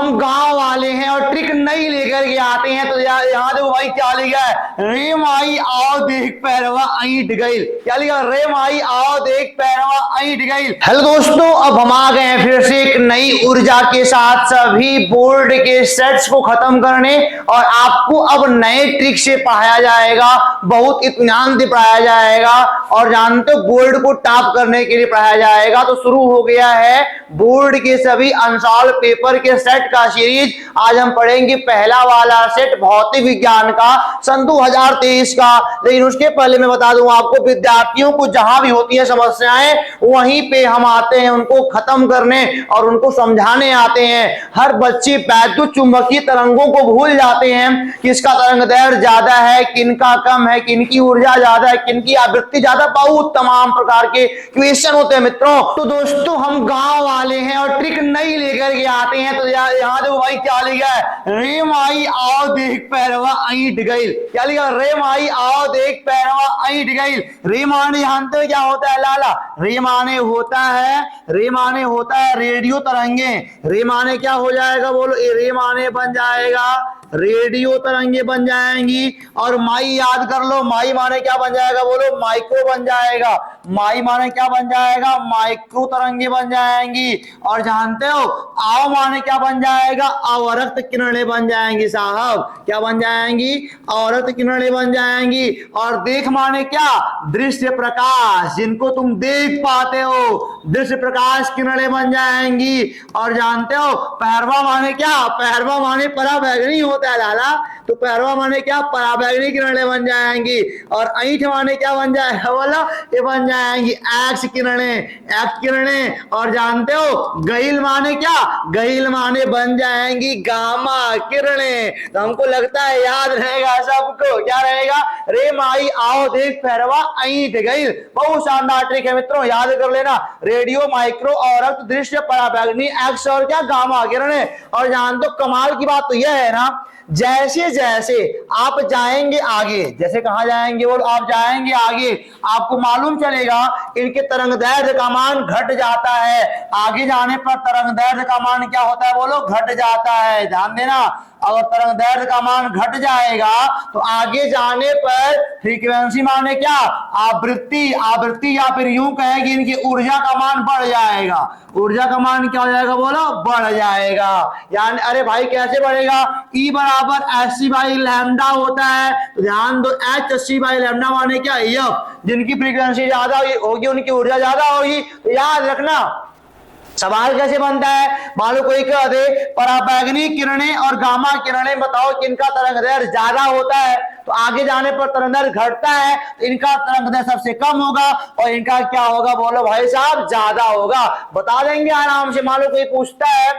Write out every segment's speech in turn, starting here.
हम गांव वाले हैं और ट्रिक नहीं लेकर के आते हैं। तो यहाँ देखो भाई क्या लिखा है, रे माई आओ देख पैरवा ऐंठ गइल। क्या लिखा, रे माई आओ देख पैरवा ऐंठ गइल। हेलो दोस्तों, अब हम आ गए हैं फिर से एक नई ऊर्जा के साथ सभी बोर्ड के सेट्स को खत्म करने, और आपको अब नए ट्रिक से पढ़ाया जाएगा, बहुत इत्मीनान से पढ़ाया जाएगा, और जानते हो बोर्ड को टॉप करने के लिए पढ़ाया जाएगा। तो शुरू हो गया है बोर्ड के सभी अनसॉल्व पेपर के सेट का सीरीज। आज हम पढ़ेंगे पहला वाला सेट भौतिक विज्ञान का सन 2023 का। लेकिन उसके पहले मैं बता दूं आपको, विद्यार्थियों को जहां भी होती है समस्याएं वहीं पे हम आते हैं उनको खत्म करने और उनको समझाने आते हैं। हर बच्चे वैद्युत चुंबकीय तरंगों को भूल जाते हैं, किसका तरंग दैर्घ्य ज्यादा है, किनका कम है, किनकी ऊर्जा ज्यादा है, किनकी आवृत्ति ज्यादा, बहुत तमाम प्रकार के क्वेश्चन होते हैं मित्रों। तो दोस्तों हम गांव वाले हैं और ट्रिक नहीं लेकर के आते हैं। तो यहाँ देखो भाई क्या लिखा है, रे माई आओ देख पैरवा ऐंठ गइल। क्या लिखा, रे माई आओ देख पैरवा ऐंठ गइल। रे माने जानते हो क्या होता है लाला, रे माने होता है रेडियो तरंगे। रे माने क्या हो जाएगा बोलो, रे माने बन जाएगा रेडियो तरंगे बन जाएंगी। और माई याद कर लो, माई माने क्या बन जाएगा बोलो, माइक्रो बन जाएगा। माई माने क्या बन जाएगा, माइक्रो तरंगे बन जाएंगी। और जानते हो आओ माने क्या बन जाएगा, अवरक्त किरणें बन जाएंगी साहब। क्या बन जाएंगी, अवरक्त किरणें बन जाएंगी। और देख माने क्या, दृश्य प्रकाश, जिनको तुम देख पाते हो, दृश्य प्रकाश किरणें बन जाएंगी। और जानते हो पैरवा माने क्या, पैरवा माने पराबैंगनी होता है लाला, तो पैरवा माने क्या, पराबैंगनी किरणें बन जाएंगी। और ऐंठ माने क्या बन जाएगा बोलो, ये बन जाएंगी एक्स किरणें। और जानते हो गइल माने क्या, गइल माने बन जाएंगी गामा किरणें। तो हमको लगता है याद रहेगा सबको, क्या रहेगा, रे माई आओ देख पैरवा ऐंठ गइल। बहुत शानदार ट्रिक है मित्रों, याद कर लेना, रेडियो, माइक्रो, अवरक्त, दृश्य, पराबैंगनी, एक्स और क्या, गामा किरणें। और जान दो कमाल की बात तो यह है ना, जैसे जैसे आप जाएंगे आगे, जैसे कहां जाएंगे बोलो, आप जाएंगे आगे, आपको मालूम चलेगा इनके तरंग दैर्घ्य का मान घट जाता है। आगे जाने पर तरंग दैर्घ्य का मान क्या होता है बोलो, घट जाता है। ध्यान देना, अगर तरंग दैर्घ्य का मान घट जाएगा तो आगे जाने पर फ्रीक्वेंसी माने क्या, आवृत्ति या फिर यूं कहें कि इनकी ऊर्जा का मान बढ़ जाएगा। ऊर्जा का मान क्या हो जाएगा बोलो, बढ़ जाएगा। यानी अरे भाई कैसे बढ़ेगा, E बराबर एच बाई लैम्डा होता है। तो ध्यान दो, एच एच बाई लैम्डा माने क्या, एफ, जिनकी फ्रीक्वेंसी ज्यादा होगी उनकी ऊर्जा ज्यादा होगी। तो याद रखना सवाल कैसे बनता है, मानो कोई कह दे पराबैंगनी किरणें और गामा किरणें बताओ किनका तरंग दैर्घ्य ज्यादा होता है, तो आगे जाने पर तरंग दैर्घ्य घटता है, तो इनका तरंग दैर्घ्य सबसे कम होगा और इनका क्या होगा बोलो भाई साहब, ज्यादा होगा। बता देंगे आराम से। मानो कोई पूछता है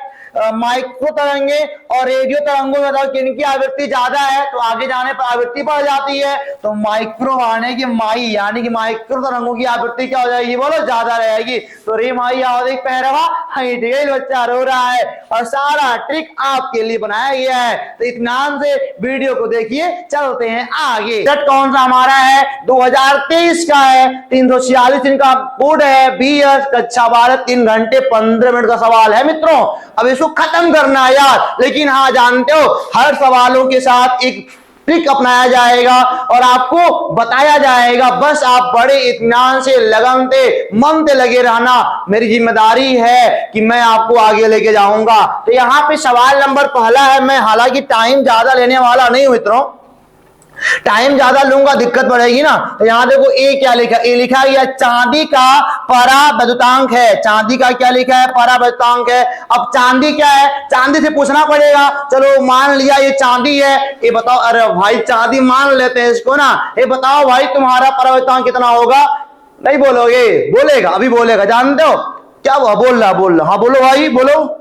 माइक्रो तरंगे और रेडियो तरंगों में बताओ किनकी आवृत्ति ज्यादा है, तो आगे जाने पर आवृत्ति बढ़ जाती है, तो माइक्रो माने कि माई, यानी कि माइक्रो तरंगों की आवृत्ति क्या हो जाएगी बोलो, ज्यादा रहेगी। तो रे माई आओ देख पैरवा ऐंठ गइल, बच्चा रो रहा है और सारा ट्रिक आपके लिए बनाया गया है। तो इत्मीनान से वीडियो को देखिए, चलते हैं आगे। सेट कौन सा हमारा है, 2023 का है, 346 दिन का कोड है, BS कक्षा 12, 3 घंटे 15 मिनट का सवाल है मित्रों। अब इसको खत्म करना है यार, लेकिन हाँ जानते हो हर सवालों के साथ एक ट्रिक अपनाया जाएगा और आपको बताया जाएगा। बस आप बड़े इत्मीनान से, लगन से, मन से लगे रहना, मेरी जिम्मेदारी है कि मैं आपको आगे लेके जाऊंगा। तो यहाँ पे सवाल नंबर पहला है, मैं हालांकि टाइम ज्यादा लेने वाला नहीं हूं मित्रों, टाइम ज्यादा लूंगा दिक्कत पड़ेगी ना। तो यहां देखो ए क्या लिखा, ए लिखा गया चांदी का परावैद्युतांक है। चांदी का क्या लिखा है, परावैद्युतांक है। अब चांदी क्या है, चांदी से पूछना पड़ेगा। चलो मान लिया ये चांदी है, ये बताओ, अरे भाई चांदी मान लेते हैं इसको ना, ये बताओ भाई तुम्हारा परावैद्युतांक कितना होगा। नहीं बोलोगे, बोलेगा, अभी बोलेगा, जानते हो क्या बोल रहा, हाँ बोलो भाई बोलो,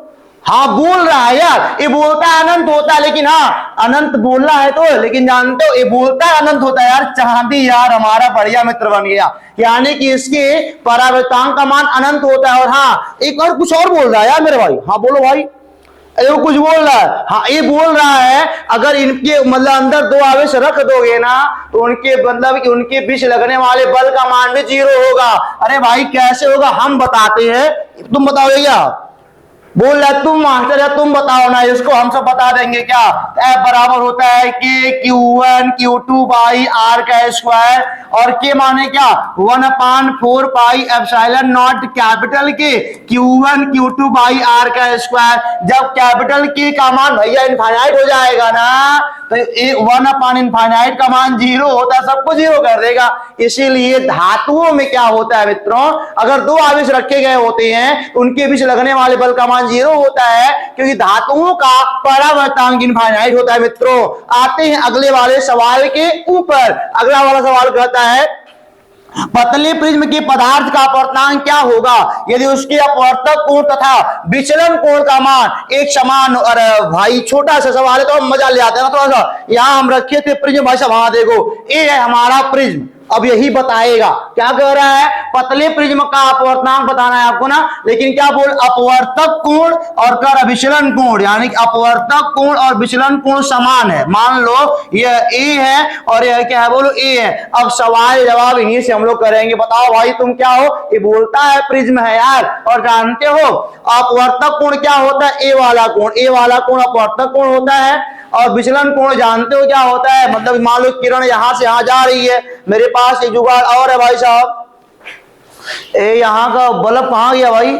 हाँ बोल रहा है यार, ये बोलता है अनंत होता है, लेकिन हाँ अनंत बोलना है तो, लेकिन जानते हो ये बोलता है अनंत होता है यार। चांदी यार हमारा बढ़िया मित्र बन गया, यानी कि इसके परावैद्युतांक का मान अनंत होता है। और हाँ एक और कुछ और बोल रहा है यार मेरे भाई, हाँ बोलो भाई, वो कुछ बोल रहा है, हाँ ये बोल रहा है अगर इनके मतलब अंदर दो आवेश रख दोगे ना तो उनके मतलब कि उनके बीच लगने वाले बल का मान भी 0 होगा। अरे भाई कैसे होगा हम बताते हैं, तुम बताओगे क्या, बोल रहा तुम मास्टर है, तुम बताओ ना, इसको हम सब बता देंगे क्या। F बराबर होता है के Q1 Q2 बाई आर का स्क्वायर, और के माने क्या 1/4 पाई एप्सिलॉन नॉट कैपिटल के Q1 Q2 बाई आर का स्क्वायर। जब कैपिटल के का मान भैया इनफाइनाइट हो जाएगा ना, तो 1/इनफाइनाइट का मान 0 होता है, सबको 0 कर देगा। इसीलिए धातुओं में क्या होता है मित्रों, अगर दो आवेश रखे गए होते हैं उनके बीच लगने वाले बल का मान 0 होता है, क्योंकि धातुओं का परावर्तनांक इनफाइनाइट होता है। मित्रों आते हैं अगले वाले सवाल के ऊपर। अगला वाला सवाल कहता है पतले प्रिज्म के पदार्थ का अपवर्तनांक क्या होगा यदि उसके अपवर्तक कोण तथा विचलन कोण का मान एक समान। और भाई छोटा सा सवाल है तो हम मजा ले आते हैं ना थोड़ा सा। यहां हम रखे थे प्रिज्म, भाई साहब वहां देखो, ये है हमारा प्रिज्म। अब यही बताएगा क्या कह रहा है, पतले प्रिज्म का अपवर्तनांक बताना है आपको ना, लेकिन क्या बोल अपवर्तक कोण और कर विचलन कोण, यानी कि अपवर्तक कोण और विचलन कोण समान है। मान लो यह ए है और यह क्या है, बोलो ए है। अब सवाल जवाब इन्हीं से हम लोग करेंगे। बताओ भाई तुम क्या हो, ये बोलता है प्रिज्म है यार, और जानते हो अपवर्तक कोण क्या होता है, ए वाला कोण, ए वाला कोण अपवर्तक कोण होता है। और विचलन कोण जानते हो क्या होता है, मतलब मान लो किरण यहां से यहां जा रही है, मेरे पास एक जुगाड़ और है भाई साहब, यहाँ का बल्ब कहाँ गया भाई,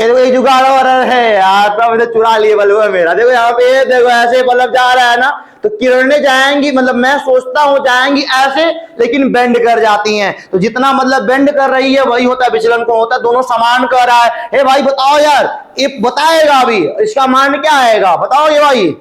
एक जुगाड़ और है यार, तो मैंने चुरा लिए बल्ब मेरा। देखो यहाँ पे, देखो ऐसे बल्ब जा रहा है ना, तो किरणें जाएंगी, मतलब मैं सोचता हूं जाएंगी ऐसे, लेकिन बेंड कर जाती हैं। तो जितना मतलब बेंड कर रही है वही होता है विचलन कोण होता है, दोनों समान कर रहा है। हे भाई बताओ यार, ये बताएगा अभी इसका मान क्या आएगा, बताओ ये भाई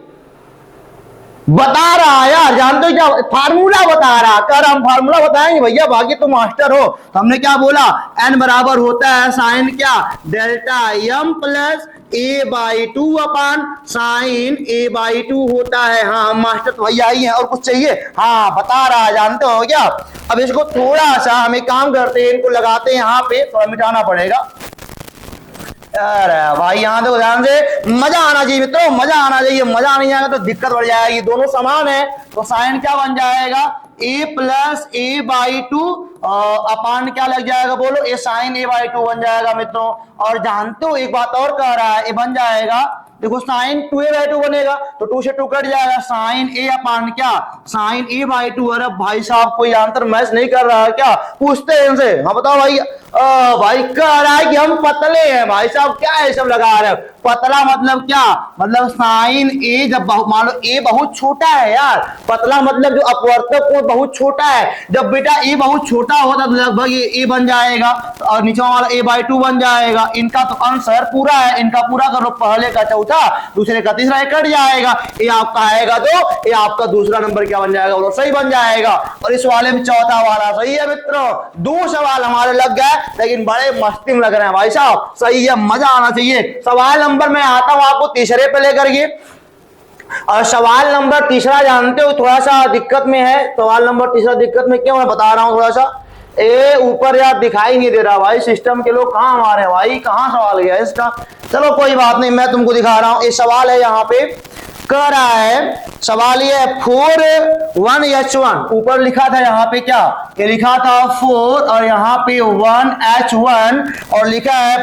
बता रहा है यार, जानते हो क्या फार्मूला बता रहा, कर हम फार्मूला बताएंगे भैया, बाकी तुम मास्टर हो। तो हमने क्या बोला, n बराबर होता है साइन क्या डेल्टा m प्लस a/2 अपान साइन a/2 होता है। हाँ मास्टर तो भैया ही है, और कुछ चाहिए, हाँ बता रहा है, जानते हो क्या। अब इसको थोड़ा सा हमें काम करते हैं, इनको लगाते हैं यहाँ पे, थोड़ा मिटाना पड़ेगा। अरे भाई यहाँ देखो ध्यान से, मजा आना चाहिए मित्रों, मजा आना चाहिए, मजा नहीं आएगा तो दिक्कत बढ़ जाएगी। दोनों समान है तो साइन क्या बन जाएगा, a प्लस a/2 अपान क्या लग जाएगा, बोलो ए साइन a/2 बन जाएगा मित्रों। और जानते हो एक बात और कह रहा है, ये बन जाएगा, देखो साइन 2a/2 बनेगा, तो 2 से 2 कट जाएगा, साइन a अपान क्या साइन a/2। अरे भाई साहब कोई आंसर मैच नहीं कर रहा है क्या, पूछते हैं इनसे। हाँ बताओ भाई, भाई कह रहा है कि हम पतले हैं, भाई साहब क्या है सब लगा रहे हो, पतला मतलब क्या, मतलब साइन ए, जब मान लो ए बहुत छोटा है यार, पतला मतलब जो अपवर्तक कोण बहुत छोटा है, जब बेटा ए बहुत छोटा होता तो लगभग ए बन जाएगा, और नीचे वाला a/2 बन जाएगा। इनका तो आंसर पूरा है, इनका पूरा करो, पहले का चौथा, दूसरे का तीसरा, कट जाएगा, ये आपका आएगा तो ये आपका दूसरा नंबर क्या बन जाएगा, बोलो सही बन जाएगा। और इस वाले में चौथा वाला सही है मित्रों। 2 सवाल हमारे लग गए, लेकिन बड़े मस्ती में लग रहे हैं भाई साहब, सही है, मजा आना चाहिए। सवाल नंबर मैं आता हूं आपको तीसरे पे लेकर के, और सवाल नंबर तीसरा जानते हो थोड़ा सा दिक्कत में है। सवाल नंबर तीसरा दिक्कत में क्यों, मैं बता रहा हूं थोड़ा सा, ए ऊपर यार दिखाई नहीं दे रहा भाई, सिस्टम के लोग कहां हमारे भाई, कहां सवाल गया इसका, चलो कोई बात नहीं, मैं तुमको दिखा रहा हूं। ये सवाल है यहाँ पे, कह रहा है सवाल ये 4(1)H1, ऊपर लिखा था यहाँ पे क्या, ये लिखा था 4 और यहाँ पे 1H1, और लिखा है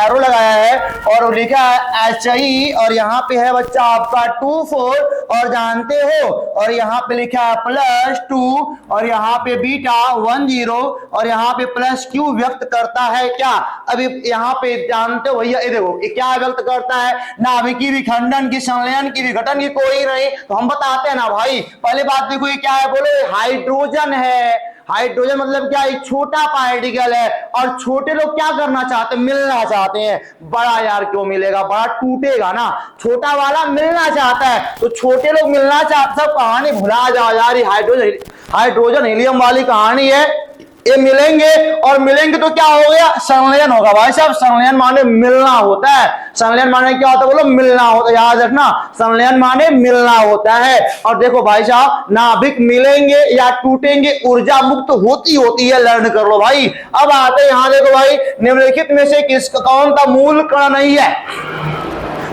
एरो लगाया है, और लिखा है HI, और यहाँ पे है बच्चा आपका 2 4, और जानते हो, और यहाँ पे लिखा है +2, और यहाँ पे बीटा 1 0, और यहाँ पे +Q व्यक्त करता है क्या। अभी यहाँ पे जानते हो भैया, ये देखो ये क्या व्यक्त करता है, नाभिकीय विखंडन की, संलयन की, विघटन की कोई नहीं, तो हम बताते हैं ना भाई। पहले बात देखो ये क्या है, बोलो हाइड्रोजन है। हाइड्रोजन मतलब क्या, एक छोटा पार्टिकल है, और छोटे लोग क्या करना चाहते हैं, मिलना चाहते हैं। बड़ा यार क्यों मिलेगा, बड़ा टूटेगा ना, छोटा वाला मिलना चाहता है, तो छोटे लोग मिलना चाहते, सब कहानी भुला जाओ यार, हाइड्रोजन हीलियम वाली कहानी है। ये मिलेंगे, और मिलेंगे तो क्या हो गया, संलयन होगा भाई साहब। संलयन माने मिलना होता है, संलयन माने क्या होता है, बोलो मिलना होता है, याद रखना, संलयन माने मिलना होता है। और देखो भाई साहब, नाभिक मिलेंगे या टूटेंगे, ऊर्जा मुक्त होती है, लर्न कर लो भाई। अब आते हैं यहाँ देखो भाई, निम्नलिखित में से किस कौन सा मूल कण नहीं है,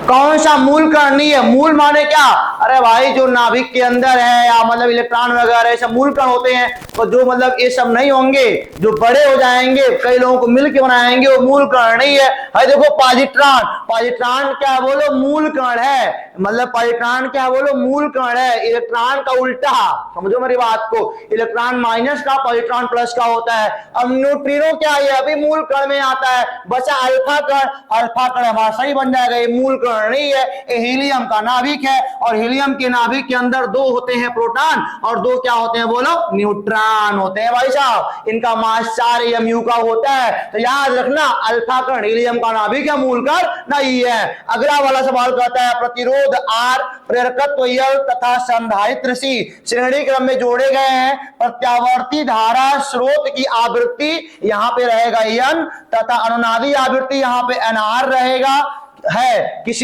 कौन सा मूल कण नहीं है? मूल माने क्या? अरे भाई जो नाभिक के अंदर है या मतलब इलेक्ट्रॉन वगैरह सब मूल कण होते हैं, तो जो मतलब ये सब नहीं होंगे, जो बड़े हो जाएंगे, कई लोगों को मिलकर बनाएंगे, वो मूल कण नहीं है। भाई देखो पॉजिट्रॉन, पॉजिट्रॉन क्या बोलो? मूल कण है। मतलब पॉजिट्रॉन क्या बोलो? मूल कण है। इलेक्ट्रॉन का उल्टा, समझो मेरी बात को, इलेक्ट्रॉन माइनस का, पॉजिट्रॉन प्लस का होता है। अब न्यूट्रिनो क्या है? अभी मूल कण में आता है। बचा अल्फा कण, अल्फा कण हमारा सही बन जाएगा, ये मूल कण नहीं है, ये हीलियम का नाभिक है। और हीलियम के नाभिक के अंदर दो होते हैं प्रोटॉन और दो क्या होते हैं बोलो? न्यूट्रॉन होते हैं भाई साहब। इनका मास 4 mu का होता है। तो याद रखना अल्फा कण हीलियम का नाभिक है, मूल कण नहीं है। अगला वाला सवाल कहता है प्रतिरोध R, प्रेरकत्व L तथा संधारित्र C श्रेणी क्रम में जोड़े गए हैं। प्रत्यावर्ती धारा स्रोत की आवृत्ति यहाँ पे रहेगा N तथा अनुनादी आवृत्ति यहाँ पे NR रहेगा है। किस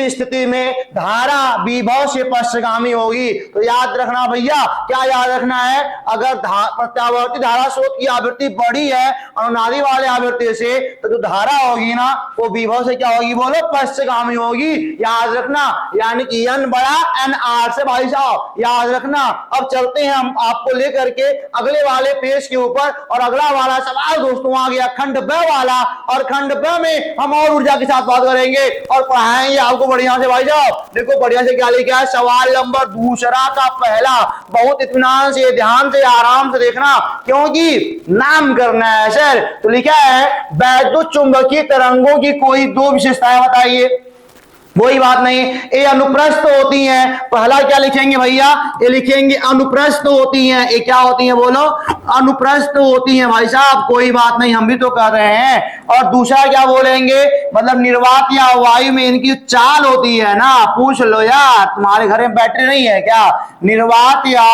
स्थिति में धारा विभव से पश्चगामी होगी? तो याद रखना भैया, क्या याद रखना है? अगर प्रत्यावर्ती धारा स्रोत की आवृत्ति बड़ी है अनुनादी वाले आवृत्ति से, तो जो धारा होगी ना वो विभव से क्या होगी बोलो? पश्चगामी होगी। याद रखना, यानी कि N बड़ा NR से भाई साहब, याद रखना। अब चलते हैं हम आपको लेकर के अगले वाले पेज के ऊपर, और अगला वाला सवाल दोस्तों आ गया खंड ब वाला, और खंड ब में हम और ऊर्जा के साथ बात करेंगे और पढ़ाएंगे आपको बढ़िया से भाई साहब। देखो बढ़िया से क्या लिखा है, सवाल नंबर दूसरा का पहला। बहुत इत्मीनान से, ध्यान से, आराम से देखना, क्योंकि नाम करना है सर। तो लिखा है वैद्युत चुंबकीय तरंगों की कोई दो विशेषताएं बताइए। कोई बात नहीं, ये अनुप्रस्थ होती हैं। पहला क्या लिखेंगे भैया? ये लिखेंगे अनुप्रस्थ होती हैं। ये क्या होती हैं बोलो? अनुप्रस्थ होती हैं भाई साहब, कोई बात नहीं, हम भी तो कर रहे हैं। और दूसरा क्या बोलेंगे? मतलब निर्वात या वायु में इनकी चाल होती है ना। पूछ लो यार, तुम्हारे घर में बैटरी नहीं है क्या? निर्वात या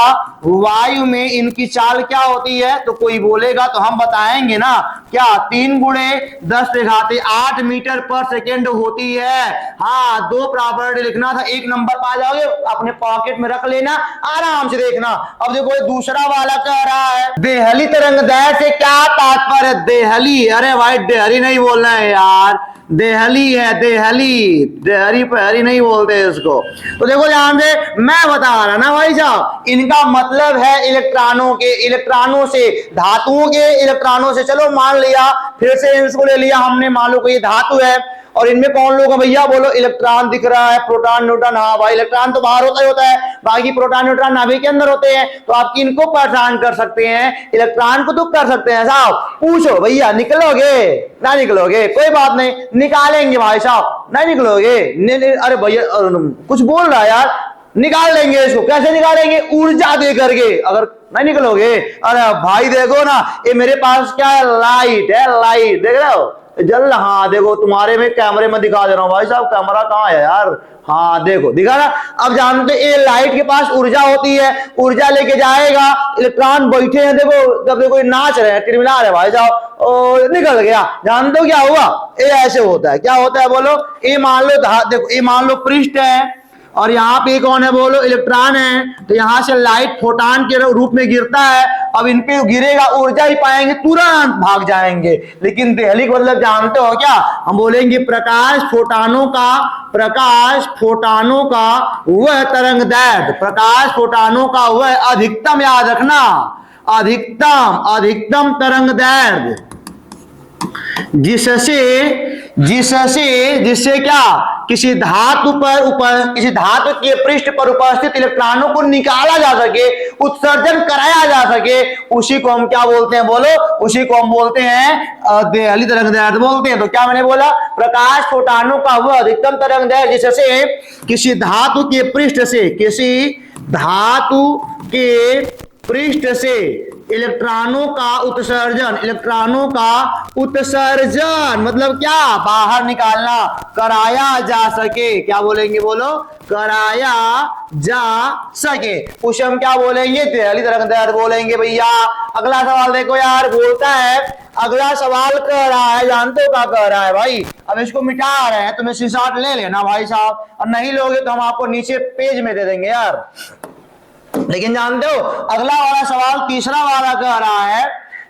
वायु में इनकी चाल क्या होती है? तो कोई बोलेगा तो हम बताएंगे ना। क्या? 3 × 10⁸ मीटर पर सेकेंड होती है। हाँ, दो प्रॉपर्टी लिखना था, 1 नंबर पा जाओगे, अपने पॉकेट में रख लेना, आराम से देखना। अब देखो दूसरा वाला कह रहा है देहली तरंगदैर्घ्य से क्या तात्पर्य? देहली, अरे भाई देहरी नहीं बोलना है यार, देहली है, देहली, देहरी पहरी नहीं बोलते इसको। तो देखो ध्यान से, मैं बता रहा ना भाई साहब, इनका मतलब है इलेक्ट्रॉनों के, इलेक्ट्रॉनों से, धातुओं के इलेक्ट्रॉनों से। चलो मान लिया, फिर से इसको ले लिया हमने, मान लो कोई धातु है और इनमें कौन लोग हैं भैया बोलो? इलेक्ट्रॉन दिख रहा है, प्रोटॉन न्यूट्रॉन। हाँ भाई, इलेक्ट्रॉन तो बाहर होता ही होता है, बाकी प्रोटॉन न्यूट्रॉन नाभिक के अंदर होते हैं। तो आप इनको पहचान कर सकते हैं, इलेक्ट्रॉन को तो कर सकते हैं साहब। पूछो भैया निकलोगे? ना निकलोगे, कोई बात नहीं, निकालेंगे भाई साहब। नहीं निकलोगे? अरे भैया कुछ बोल रहा है यार, निकाल लेंगे इसको। कैसे निकालेंगे? ऊर्जा दे करके। अगर नहीं निकलोगे, अरे भाई देखो ना, ये मेरे पास क्या है? लाइट है, लाइट देख रहे हो जल। हाँ देखो, तुम्हारे में कैमरे में दिखा दे रहा हूँ भाई साहब, कैमरा कहाँ है यार? हाँ देखो, दिखा ना। अब जानते ये लाइट के पास ऊर्जा होती है, ऊर्जा लेके जाएगा, इलेक्ट्रॉन बैठे हैं देखो, जब देखो नाच रहे हैं, टिलमिला रहे भाई साहब, और निकल गया। जानते हो क्या हुआ? ये ऐसे होता है। क्या होता है बोलो? ये मान लो देखो, ये मान लो पृष्ठ है और यहाँ पे कौन है बोलो? इलेक्ट्रॉन है। तो यहाँ से लाइट फोटॉन के रूप में गिरता है। अब इन पे गिरेगा, ऊर्जा ही पाएंगे, तुरंत भाग जाएंगे। लेकिन देहली का मतलब जानते हो क्या? हम बोलेंगे प्रकाश फोटॉनों का, प्रकाश फोटॉनों का वह तरंगदैर्घ्य, प्रकाश फोटॉनों का वह अधिकतम, याद रखना, अधिकतम, अधिकतम तरंगदैर्घ्य जिससे क्या? किसी धातु के पृष्ठ पर उपस्थित इलेक्ट्रॉनों को निकाला जा सके, उत्सर्जन कराया जा सके, उसी को हम क्या बोलते हैं बोलो? उसी को हम बोलते हैं देहली तरंगदैर्घ्य बोलते हैं। तो क्या मैंने बोला? प्रकाश फोटॉनों का वह अधिकतम तरंगदैर्घ्य जिससे किसी धातु के पृष्ठ से, किसी धातु के पृष्ठ से इलेक्ट्रॉनों का उत्सर्जन, इलेक्ट्रॉनों का उत्सर्जन मतलब क्या? बाहर निकालना, कराया जा सके। क्या बोलेंगे बोलो? कराया जा सके, उसे हम क्या बोलेंगे? देहली तरंगदैर्घ्य बोलेंगे भैया। अगला सवाल देखो यार, बोलता है, अगला सवाल कह रहा है, जानते हो क्या कह रहा है भाई? अब इसको मिटा रहे हैं, तुम्हें स्क्रीनशॉट ले लेना भाई साहब, और नहीं लोगे तो हम आपको नीचे पेज में दे देंगे यार। लेकिन जानते हो अगला वाला सवाल तीसरा वाला कह रहा है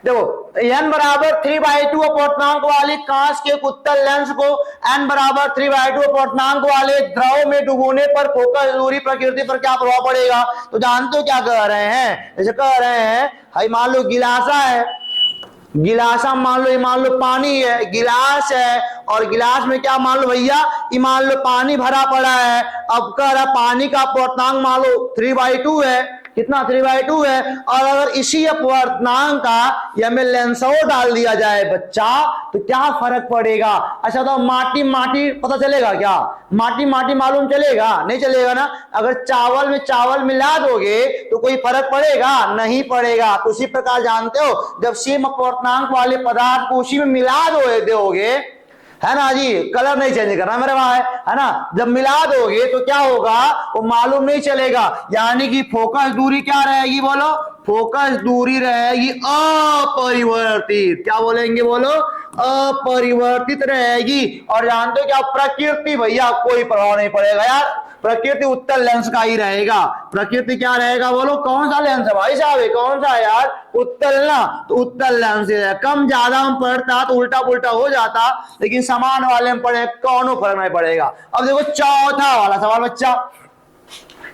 देखो n बराबर 3/2 अपवर्तनांक वाली कांच के एक उत्तल लेंस को n बराबर 3/2 अपवर्तनांक वाले द्रव में डुबोने पर फोकस दूरी प्रकृति पर क्या प्रभाव पड़ेगा। तो जानते हो क्या कह रहे हैं, जैसे कह रहे हैं भाई मान लो गिलासा है, गिलासा मान लो पानी है, गिलास है और गिलास में क्या मान लो भैया, ये मान लो पानी भरा पड़ा है। अब कह रहा पानी का अपवर्तनांक मान लो 3/2 है, कितना 3/2 है। और अगर इसी अपवर्तनांक का या में लेंसो डाल दिया जाए बच्चा तो क्या फर्क पड़ेगा। अच्छा तो माटी माटी पता चलेगा क्या, माटी माटी मालूम चलेगा, नहीं चलेगा ना। अगर चावल में चावल मिला दोगे तो कोई फर्क पड़ेगा, नहीं पड़ेगा। तो उसी प्रकार जानते हो जब सेम अपवर्तनांक वाले पदार्थ को उसी में मिला दोगे, है ना जी, कलर नहीं चेंज करना मेरे भाई, है ना। जब मिला दोगे तो क्या होगा वो मालूम नहीं चलेगा। यानी कि फोकस दूरी क्या रहेगी बोलो, फोकस दूरी रहेगी अपरिवर्तित। क्या बोलेंगे बोलो, अपरिवर्तित रहेगी। और जानते हो क्या, प्रकृति भैया कोई प्रभाव नहीं पड़ेगा यार, प्रकृति उत्तल लेंस का ही रहेगा। प्रकृति क्या रहेगा बोलो, कौन सा लेंस है भाई साहब, कौन सा है यार, उत्तल ना। तो उत्तल लेंस है, कम ज्यादा में पड़ता तो उल्टा पुल्टा हो जाता, लेकिन समान वाले में पड़े कौन फर्क नहीं पड़ेगा। अब देखो चौथा वाला सवाल बच्चा,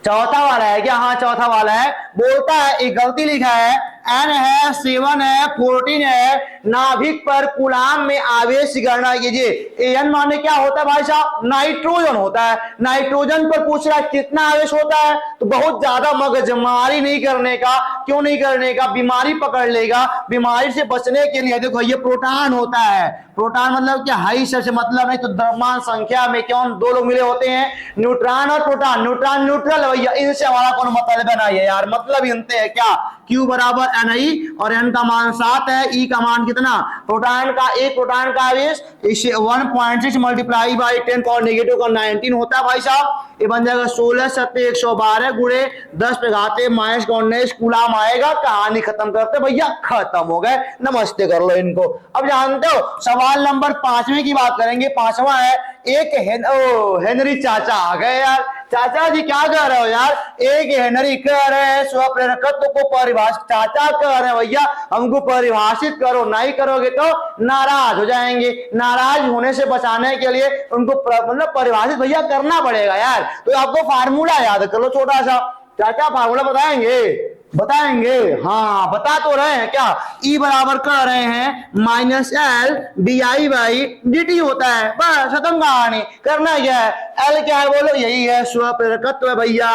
चौथा वाला है क्या, हाँ चौथा वाला है। बोलता है एक गलती लिखा है, n है 7 है 14 है, नाभिक पर कूलाम में आवेश की गणना कीजिए। n माने क्या होता है भाई साहब, नाइट्रोजन होता है। नाइट्रोजन पर पूछ रहा है कितना आवेश होता है, तो बहुत ज्यादा मगजमारी नहीं करने का। क्यों नहीं करने का, बीमारी पकड़ लेगा। बीमारी से बचने के लिए देखो ये प्रोटॉन होता है, प्रोटॉन मतलब क्या, हाई से मतलब नहीं तो द्रव्यमान संख्या में क्यों दो लोग मिले होते हैं, न्यूट्रॉन और प्रोटॉन। न्यूट्रॉन न्यूट्रल भैया, इनसे हमारा कौन मतलब नहीं है यार, मतलब इनसे है क्या, Q बराबर Ni और N का मान 7 है, E का मान कितना, प्रोटॉन का एक प्रोटॉन का आवेश 1.6 मल्टीप्लाई बाई 10 पावर नेगेटिव का 19 होता है भाई साहब। ये बन जाएगा 16 सत्ते 112 गुणे 10 पे घाते माइनस 19 कूलाम आएगा। कहानी खत्म करते भैया, खत्म हो गए, नमस्ते कर लो इनको। अब जानते हो सवाल नंबर 5वें की बात करेंगे। 5वां है, एक हेनरी चाचा आ गए यार। चाचा जी क्या कह रहे हो यार, एक हेनरी कह रहे हैं स्वप्रेरकत्व को परिभाषित, चाचा कह रहे हैं भैया हमको परिभाषित करो, नहीं करोगे तो नाराज हो जाएंगे। नाराज होने से बचाने के लिए उनको मतलब परिभाषित भैया करना पड़ेगा यार। तो आपको फार्मूला याद कर लो छोटा सा। चाचा फार्मूला बताएंगे, हाँ बता तो रहे हैं क्या, E बराबर कर रहे हैं -L di/dt होता है, बस खत्म कहानी। करना क्या है, L क्या है बोलो, यही है स्वप्रेरकत्व है भैया,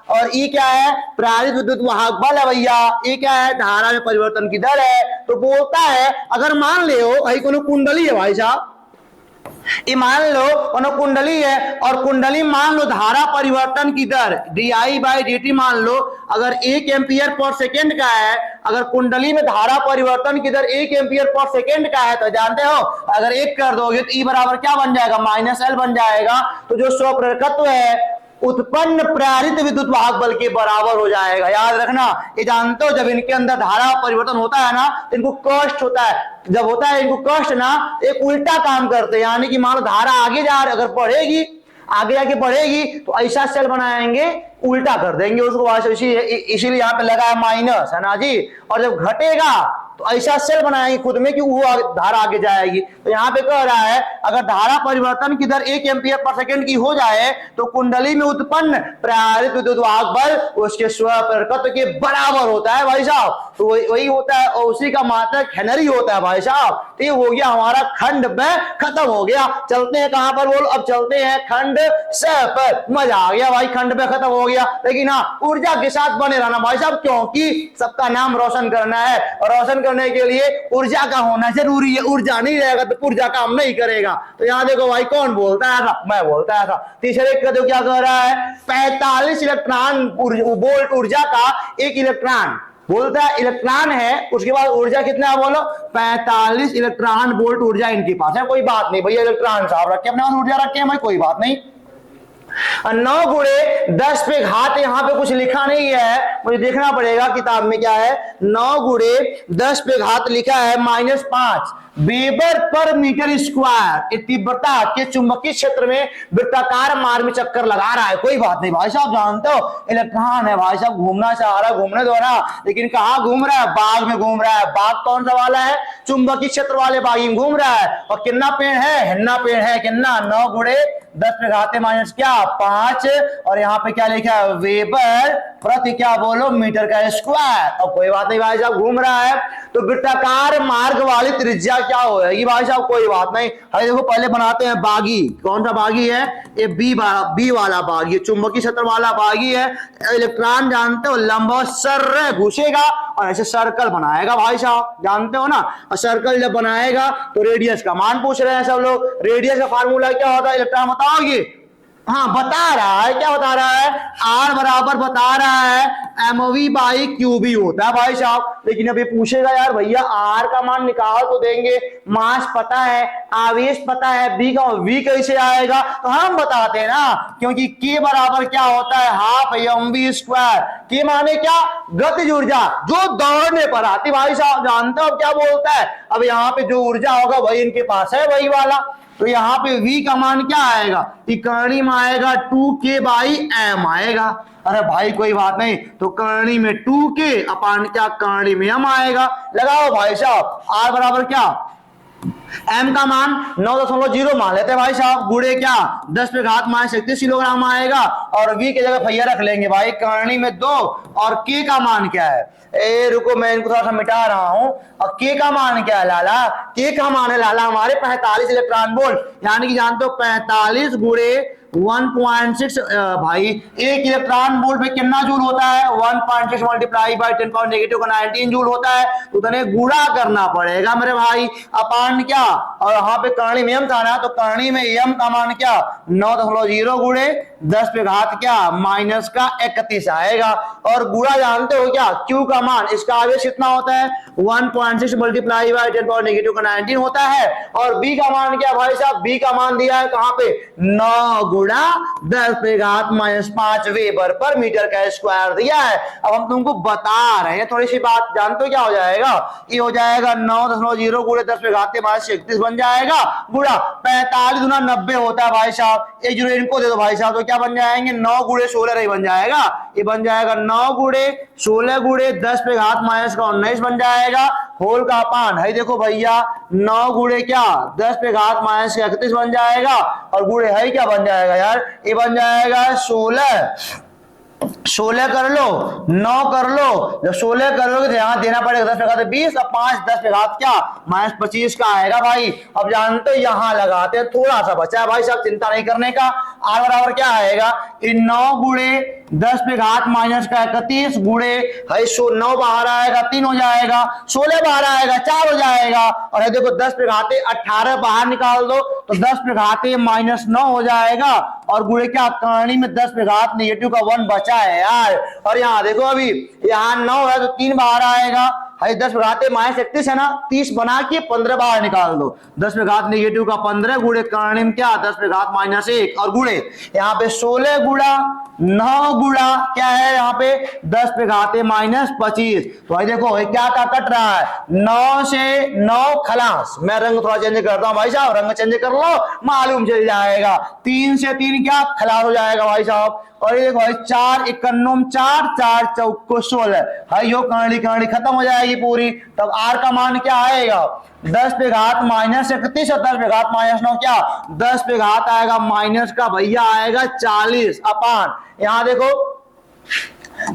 और E क्या है, प्रेरित विद्युत वाहक बल है भैया। E क्या है, धारा में परिवर्तन की दर है। तो बोलता है अगर मान ले हो कुंडली है भाई साहब, ये मान लो कुंडली है और कुंडली मान लो धारा परिवर्तन की दर di/dt मान लो अगर 1 एम्पियर पर सेकेंड का है, अगर कुंडली में धारा परिवर्तन की दर 1 एम्पियर पर सेकेंड का है तो जानते हो अगर 1 कर दोगे तो E बराबर क्या बन जाएगा, -L बन जाएगा। तो जो स्वप्रेरकत्व है उत्पन्न प्रेरित विद्युत वाहक बल के बराबर हो जाएगा। याद रखना, ये जानते हो जब इनके अंदर धारा परिवर्तन होता है ना तो इनको कष्ट होता है। जब होता है इनको कष्ट ना, एक उल्टा काम करते हैं, यानी कि मान लो धारा आगे जा रही, अगर बढ़ेगी आगे जाके बढ़ेगी तो ऐसा सेल बनाएंगे, उल्टा कर देंगे उसको। इसीलिए यहाँ पे लगा है माइनस, है ना जी। और जब घटेगा तो ऐसा सेल बनाएंगे खुद में कि वो धारा आगे जाएगी। तो यहाँ पे कह रहा है अगर धारा परिवर्तन की दर 1 एम्पियर पर सेकेंड की हो जाए तो कुंडली में उत्पन्न प्रेरित विद्युत वाहक बल उसके स्वप्रेरकत्व के बराबर होता है भाई साहब। तो वही होता है और उसी का मात्रक हेनरी होता है भाई साहब। तो ये हो गया हमारा खंड ब, खत्म हो गया। चलते हैं कहां पर बोलो, अब चलते हैं खंड स पर। मजा आ गया भाई, खंड ब खत्म हो गया, लेकिन हाँ ऊर्जा के साथ बने रहना भाई साहब, क्योंकि सबका नाम रोशन करना है और रोशन करने के लिए ऊर्जा का होना जरूरी है। ऊर्जा नहीं रहेगा तो ऊर्जा काम नहीं करेगा। तो यहां देखो भाई कौन बोलता है था, मैं बोलता है था। तीसरे का जो क्या कह रहा है, 45 इलेक्ट्रॉन वोल्ट ऊर्जा का 1 इलेक्ट्रॉन बोलता है इलेक्ट्रॉन है, उसके बाद ऊर्जा कितना है बोलो, 45 इलेक्ट्रॉन वोल्ट ऊर्जा इनके पास है। कोई बात नहीं भैया, इलेक्ट्रॉन साहब रखे अपने पास, ऊर्जा रखे हैं भाई, कोई बात नहीं। 9 गुणे 10 पे घात, यहाँ पे कुछ लिखा नहीं है, मुझे देखना पड़ेगा किताब में क्या है। 9 गुणे 10 पे घात लिखा है -5, वेबर पर मीटर स्क्वायर तीव्रता के चुंबकीय क्षेत्र में वृत्ताकार मार्ग में चक्कर लगा रहा है। कोई बात नहीं भाई साहब, जानते हो इलेक्ट्रॉन है भाई साहब, घूमना चाह रहा है, घूमने दो ना, लेकिन कहाँ घूम रहा है? बाग में घूम रहा है। बाग कौन सा वाला है? चुंबकीय क्षेत्र वाले बाग में घूम रहा है। और कितना पेड़ है? हिन्ना पेड़ है। कितना? 9 गुणे 10 पे घाते माइनस क्या 5, और यहाँ पे क्या लिखा है? वेबर प्रति क्या बोलो मीटर का स्क्वायर। और कोई बात नहीं भाई साहब, घूम रहा है तो वृत्ताकार मार्ग वाली त्रिज्या क्या होगी भाई साहब? कोई बात नहीं। अरे देखो पहले बनाते हैं बागी। कौन सा बागी है? ये बी वाला बागी, चुंबकीय क्षेत्र वाला बागी है। इलेक्ट्रॉन जानते हो लंबा सर घुसेगा और ऐसे सर्कल बनाएगा भाई साहब, जानते हो ना। और सर्कल जब बनाएगा तो रेडियस का मान पूछ रहे हैं सब लोग। रेडियस का फार्मूला क्या होता है इलेक्ट्रॉन बताओगे? हाँ बता रहा है, क्या बता रहा है? आर बराबर बता रहा है एमवी बाई क्यूबी होता है भाई साहब। लेकिन अब ये पूछेगा यार भैया आर का मान निकाल तो देंगे, मास पता है, आवेश पता है, बी का वी कैसे आएगा? तो हम बताते हैं ना, क्योंकि के बराबर क्या होता है? Half M V square. के माने क्या? गतिज ऊर्जा जो दौड़ने पर आती भाई साहब, जानते हो क्या बोलता है? अब यहाँ पे जो ऊर्जा होगा वही इनके पास है, वही वाला। तो यहाँ पे v का मान क्या आएगा? करणी में आएगा 2k बाई m आएगा। अरे भाई कोई बात नहीं, तो करणी में 2k अपान क्या करणी में m आएगा। लगाओ भाई साहब, r बराबर क्या? m का मान 9.0 मान लेते हैं भाई साहब, गुणे क्या 10 पे घात माइनस 31 किलोग्राम आएगा। और v की जगह भैया रख लेंगे भाई करणी में 2। और k का मान क्या है? ए रुको मैं इनको थोड़ा सा मिटा रहा हूं। और k का मान क्या है लाला? k का मान है लाला हमारे 45 इलेक्ट्रॉन वोल्ट, यानी कि जानते हो 45 गुणे 1.6 भाई एक इलेक्ट्रॉन वोल्ट में कितना जूल होता है? 1.6 मल्टीप्लाई बाई 10 पावर नेगेटिव का 19 जूल होता है। तो उतने गुणा करना पड़ेगा मेरे भाई, अपान क्या? और यहाँ पे करणी में m था ना, तो करणी में m का मान क्या 9.0 गुणे 10 पे घात क्या माइनस का 31 आएगा। और गुणा जानते हो क्या? q का मान, इसका आवेश कितना होता है? 1.6 मल्टीप्लाई बाई 10 पावर नेगेटिव का 19 होता है। और b का मान क्या भाई साहब? b का मान दिया है कहाँ पे? 9 गुणा 10 पे घात माइनस 5 वेबर पर मीटर का स्क्वायर दिया है। अब हम तुमको बता रहे हैं थोड़ी सी बात, जानते हो क्या हो जाएगा? ये हो जाएगा 9.0 गुणे 10 पे घात माइनस 31 बन जाएगा, गुणा 45 गुना 90 होता है भाई साहब। एक जुड़े इनको दे दो भाई साहब, तो क्या बन जाएंगे? 9 गुणे 16 नहीं बन जाएगा, ये बन जाएगा 9 गुणे 16 गुणे 10 पे घात माइनस का 19 बन जाएगा, होल का अपान है। देखो भैया 9 गुणे क्या 10 पे घात माइनस 31 बन जाएगा, और गुणे है क्या बन जाएगा यार? ये बन जाएगा 16 कर लो, 9 कर लो। जब 16 कर लोगे तो यहाँ देना पड़ेगा 10 पे घात 20 और 5 10 पे घात क्या माइनस 25 का आएगा भाई। अब जानते हो यहाँ लगाते हैं, थोड़ा सा बचा है भाई साहब, चिंता नहीं करने का। आर बराबर क्या आएगा? 9 गुणे 10 पे घात माइनस का 31 गुणे 9 बाहर आएगा 3 हो जाएगा, 16 बाहर आएगा 4 हो जाएगा। और देखो 10 पे घाते 18 बाहर निकाल दो तो 10 पे घाते माइनस 9 हो जाएगा। और गुणे क्या करणी में 10 पे घात नेगेटिव का 1 बचा है यार। और यहाँ देखो अभी यहाँ 9 है तो 3 बाहर आएगा, 10 पे घाते माइनस 31 है ना, 30 बना के 15 बाहर निकाल दो। 10 पे घात नेगेटिव का 15 गुणे करणी में क्या 10 पे घात माइनस 1 और गुणे यहाँ पे 16 गुणा 9 गुणा क्या है यहाँ पे 10 पे घाते माइनस 25। तो भाई देखो क्या कट रहा है? 9 से 9 खलास। मैं रंग थोड़ा चेंज करता हूँ भाई साहब, रंग चेंज कर लो मालूम चल जाएगा। 3 से 3 क्या खलास हो जाएगा भाई साहब। और ये देखो भाई 4 इक्यानम 4 4 चौको 16 है, यो करणी खत्म हो जाएगी पूरी। तब आर का मान क्या आएगा? 10 पे घात माइनस 31 और 10 पे घात माइनस 9 क्या 10 पे घात आएगा माइनस का भैया आएगा 40 अपान यहाँ देखो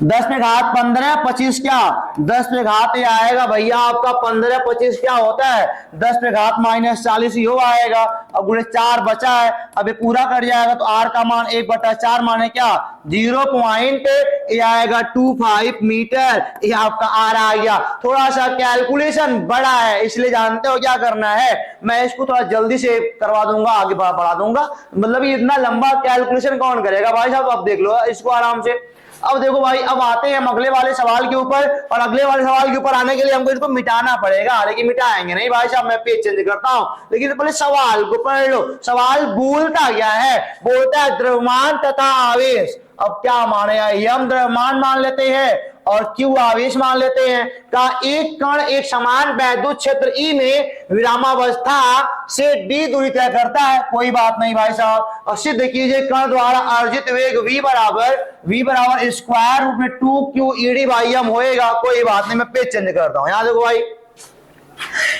10 पे घात 15 25 क्या 10 पे घात ये आएगा भैया आपका 15 25 क्या होता है 10 पे घात माइनस 40 यो आएगा। अब गुणे 4 बचा है, अब ये पूरा कर जाएगा तो आर का मान 1/4 माने क्या 0.25 मीटर, ये आपका आर आ गया। थोड़ा सा कैलकुलेशन बड़ा है इसलिए जानते हो क्या करना है, मैं इसको थोड़ा जल्दी से करवा दूंगा, आगे बढ़ा दूंगा। मतलब ये इतना लंबा कैलकुलेशन कौन करेगा भाई साहब, अब देख लो इसको आराम से। अब देखो भाई अब आते हैं हम अगले वाले सवाल के ऊपर, और अगले वाले सवाल के ऊपर आने के लिए हमको इसको मिटाना पड़ेगा, लेकिन मिटाएंगे नहीं भाई साहब, मैं पेज चेंज करता हूं। लेकिन पहले सवाल को पढ़ लो। सवाल बोलता क्या है? बोलता है द्रव्यमान तथा आवेश अब क्या माने, यम द्रव्यमान मान लेते हैं और क्यू आवेश मान लेते हैं। का एक कण एक समान वैद्युत क्षेत्र ई में विरामावस्था से डी दूरी तय करता है। कोई बात नहीं भाई साहब, और सिद्ध कीजिए कण द्वारा अर्जित वेग v बराबर स्क्वायर रूट में 2q ed बाई m होएगा। कोई बात नहीं, मैं पेज चेंज करता हूं। यहां देखो भाई,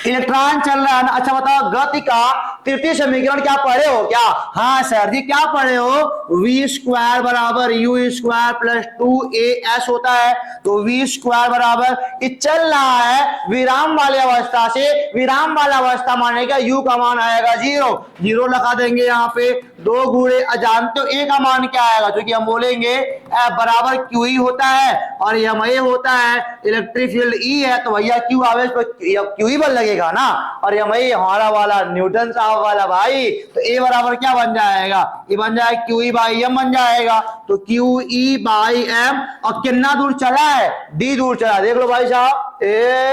इलेक्ट्रॉन चल रहा है ना। अच्छा बताओ, गति का तृतीय समीकरण क्या पढ़े हो क्या? हाँ सर जी, क्या पढ़े हो? वी स्क्वायर बराबर यू स्क्वायर प्लस 2as होता है। तो वी स्क्वायर बराबर ये चल रहा है विराम वाली अवस्था से, विराम वाला अवस्था माने का यू का मान आएगा 0 लगा देंगे यहाँ पे। 2 गुणे जानते हो ए का मान क्या आएगा? क्योंकि हम बोलेंगे F बराबर क्यू ई होता है और एम ए होता है, इलेक्ट्रिक फील्ड ई है तो भैया क्यू आवेश पर क्यू ई बल लगेगा ना, और एम ए हमारा वाला न्यूटन साहब वाला भाई। तो ए बराबर क्या बन जाएगा? ये बन जाएगा क्यू ई बाई एम बन जाएगा। तो क्यू ई बाई एम, और कितना दूर चला है? डी दूर चला। देख लो भाई साहब,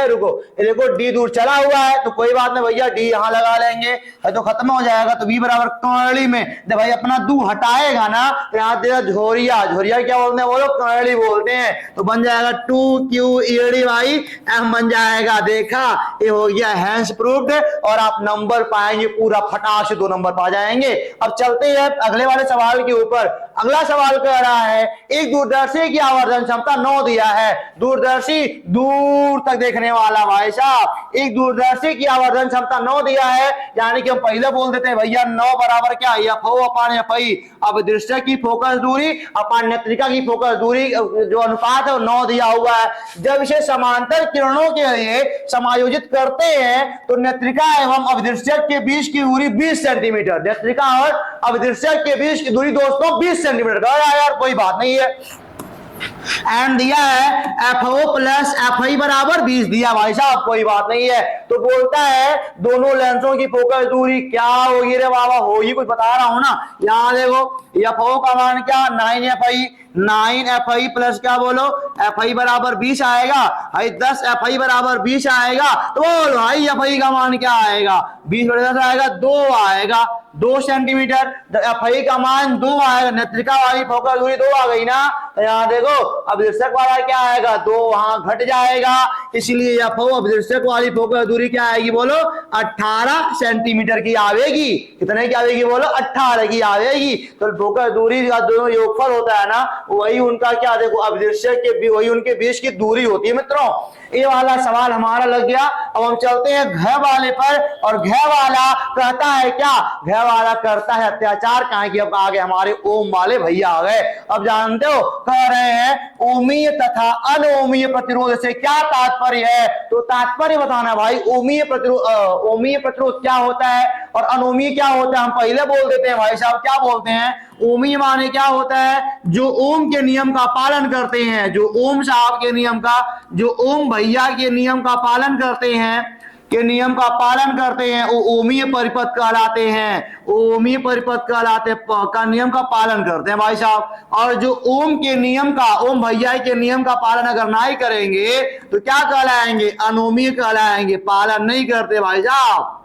रुको, ये देखो डी दूर चला हुआ है तो कोई बात नहीं भैया, डी यहां लगा लेंगे है तो खत्म हो जाएगा। तो v बराबर कर्ली में जब भाई अपना दू हटाएगा ना तो यहाँ देगा झोरिया। झोरिया क्या बोलते हैं? बोलो कर्ली बोलते हैं। तो बन जाएगा 2q ed बाई m बन जाएगा। देखा, ये हो गया हैंस प्रूफ्ड, और आप नंबर पाएंगे पूरा फटाक से 2 नंबर पा जाएंगे। अब चलते हैं अगले वाले सवाल के ऊपर। अगला सवाल कह रहा है एक दूरदर्शी की आवर्धन क्षमता 9 दिया है। दूरदर्शी दूर तक देखने वाला भाई साहब, एक दूरदर्शी की आवर्धन क्षमता 9 दिया है, यानी कि हम पहले बोल देते हैं भैया 9 बराबर क्या? FO अपान FI। अब दृश्य की फोकस दूरी अपान नेत्रिका की फोकस दूरी जो अनुपात है वो 9 दिया हुआ है। जब इसे समांतर किरणों के लिए समायोजित करते हैं तो नेत्रिका एवं अभिदृश्यक के बीच की दूरी 20 सेंटीमीटर। नेत्रिका और अभिदृश्यक के बीच की दूरी दोस्तों 20 सेंटीमीटर का यार, कोई बात नहीं है। एंड दिया है FO प्लस FI बराबर 20 दिया भाई साहब, कोई बात नहीं है। तो बोलता है दोनों लेंसों की फोकस दूरी क्या होगी रे बाबा? होगी, कुछ बता रहा हूं ना। यहां देखो FO का मान क्या? 9FI प्लस क्या बोलो? FI बराबर 20 आएगा भाई, 10 FI बराबर 20 आएगा। तो बोलो भाई FI का मान क्या आएगा? 20 बटे 10 आएगा 2 आएगा, 2 सेंटीमीटर। FI का मान 2 आएगा, नेत्रिका वाली फोकस दूरी 2 आ गई ना। तो यहाँ देखो अभिदर्शक वाला क्या आएगा? 2 वहां घट जाएगा, इसलिए FO अभिदर्शक वाली फोकस दूरी क्या आएगी बोलो? 18 सेंटीमीटर की आवेगी। कितने की आवेगी बोलो? 18 की आवेगी। तो फोकस दूरी का दोनों योगफल होता है ना, वही उनका क्या देखो अभिदर्शक के वही उनके बीच की दूरी होती है मित्रों। ये वाला सवाल हमारा लग गया। अब हम चलते हैं घ वाले पर, और घ वाला कहता है क्या? घ वाला करता है अत्याचार। कहा कि अब आगे हमारे ओम वाले भैया आ गए। अब जानते हो कह रहे हैं ओमीय तथा अनोमीय प्रतिरोध से क्या तात्पर्य है? तो तात्पर्य बताना भाई। ओमीय प्रतिरोध क्या होता है और अनोमीय क्या होता है? हम पहले बोल देते हैं भाई साहब, क्या बोलते हैं? ओमीय माने क्या होता है? जो ओम के नियम का पालन करते हैं, जो ओम साहब के नियम का, जो ओम भैया के नियम का पालन करते हैं, के नियम का पालन करते हैं, वो ओमीय परिपथ कहलाते हैं। ओमीय परिपथ कहलाते का नियम का पालन करते हैं भाई साहब। और जो ओम के नियम का, ओम भैया के नियम का पालन अगर नहीं करेंगे तो क्या कहलाएंगे? अनोमीय कहलाएंगे। पालन नहीं करते भाई साहब,